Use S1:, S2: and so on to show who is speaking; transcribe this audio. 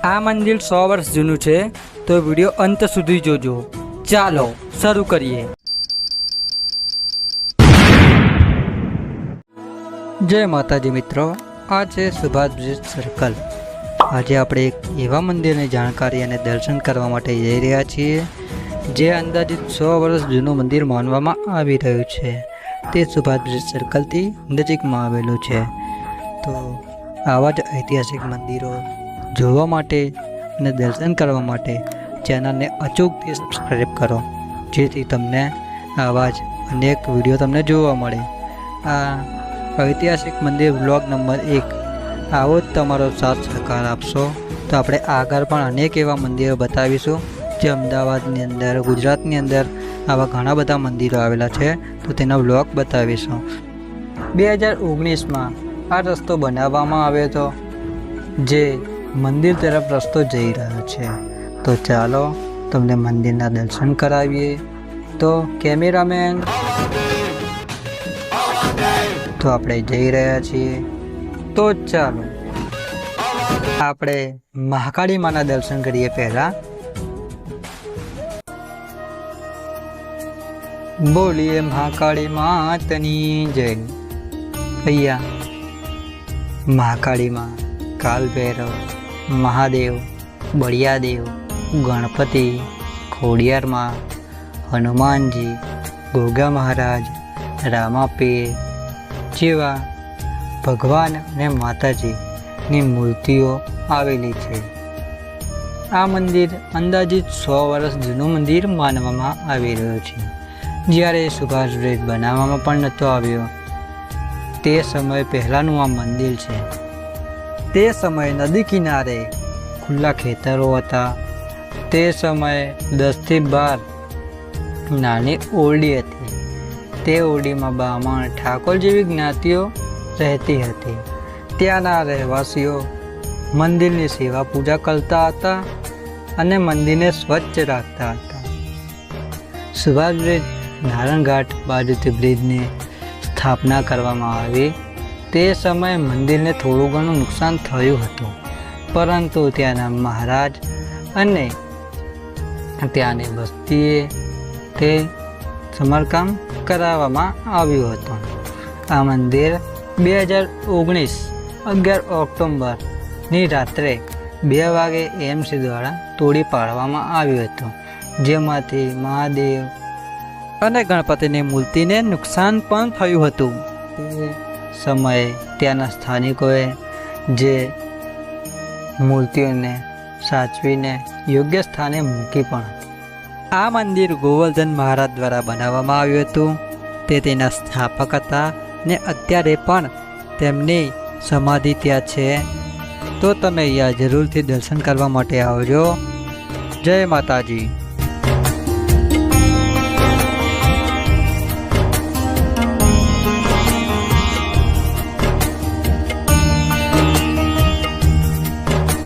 S1: આ મંદિર 100 વર્ષ જૂનું છે, તો વિડીયો અંત સુધી જોજો। ચાલો શરૂ કરીએ। જય માતાજી મિત્રો, આ છે સુભાષ બ્રિજ સર્કલ। આજે આપણે એક એવા મંદિરની જાણકારી અને દર્શન કરવા માટે જઈ રહ્યા છીએ જે અંદાજિત 100 વર્ષ જૂનું મંદિર માનવામાં આવી રહ્યું છે। તે સુભાષ બ્રિજ સર્કલથી નજીકમાં આવેલું છે। તો આવા જ ઐતિહાસિક મંદિરો જોવા માટે અને દર્શન કરવા માટે ચેનલને અચૂકથી સબસ્ક્રાઈબ કરો, જેથી તમને આવા જ અનેક વિડીયો તમને જોવા મળે। આ ઐતિહાસિક મંદિર વ્લોગ નંબર 1। આવો જ તમારો સાથ સહકાર આપશો તો આપણે આગળ પણ અનેક એવા મંદિરો બતાવીશું જે અમદાવાદની અંદર, ગુજરાતની અંદર આવા ઘણા બધા મંદિરો આવેલા છે, તો તેના વ્લોગ બતાવીશું। 2019માં આ રસ્તો બનાવવામાં આવ્યો હતો જે મંદિર તરફ રસ્તો જઈ રહ્યો છે। તો ચાલો તમને મંદિરના દર્શન કરાવીએ। તો કેમેરામેન, તો આપણે જઈ રહ્યા છીએ। તો ચાલો આપણે મહાકાળી માના દર્શન કરીએ। પહેલા બોલીએ મહાકાળી માતની જય। અહીંયા મહાકાળી માં, કાલ ભૈરવ, મહાદેવ, બળિયાદેવ, ગણપતિ, ખોડિયાર માં, હનુમાનજી, ગોગા મહારાજ, રામાપીર જેવા ભગવાન અને માતાજીની મૂર્તિઓ આવેલી છે। આ મંદિર અંદાજિત 100 વર્ષ જૂનું મંદિર માનવામાં આવી રહ્યું છે। જ્યારે સુભાષ બ્રિજ બનાવવામાં પણ નહોતો આવ્યો તે સમય પહેલાંનું આ મંદિર છે। તે સમયે નદી કિનારે ખુલ્લા ખેતરો હતા। તે સમયે 10 થી 12 નાની ઓરડી હતી। તે ઓરડીમાં બ્રાહ્મણ, ઠાકોર જેવી જ્ઞાતિઓ રહેતી હતી। ત્યાંના રહેવાસીઓ મંદિરની સેવા પૂજા કરતા હતા અને મંદિરને સ્વચ્છ રાખતા હતા। સુભાષ બ્રિજ નારણઘાટ બાજુથી બ્રિજની સ્થાપના કરવામાં આવી। તે સમયે મંદિરને થોડું ઘણું નુકસાન થયું હતું, પરંતુ ત્યાંના મહારાજ અને ત્યાંની વસ્તીએ તે સમારકામ કરાવવામાં આવ્યું હતું। આ મંદિર 2019 11 ઓક્ટોબરની રાત્રે 2 વાગે AMC દ્વારા તોડી પાડવામાં આવ્યું હતું, જેમાંથી મહાદેવ અને ગણપતિની મૂર્તિને નુકસાન પણ થયું હતું। તે સમયે ત્યાંના સ્થાનિકોએ જે મૂર્તિઓને સાચવીને યોગ્ય સ્થાને મૂકી પણ હતી। આ મંદિર ગોવર્ધન મહારાજ દ્વારા બનાવવામાં આવ્યું હતું। તે તેના સ્થાપક હતા ને અત્યારે પણ તેમની સમાધિ ત્યાં છે। તો તમે અહીંયા જરૂરથી દર્શન કરવા માટે આવજો। જય માતાજી।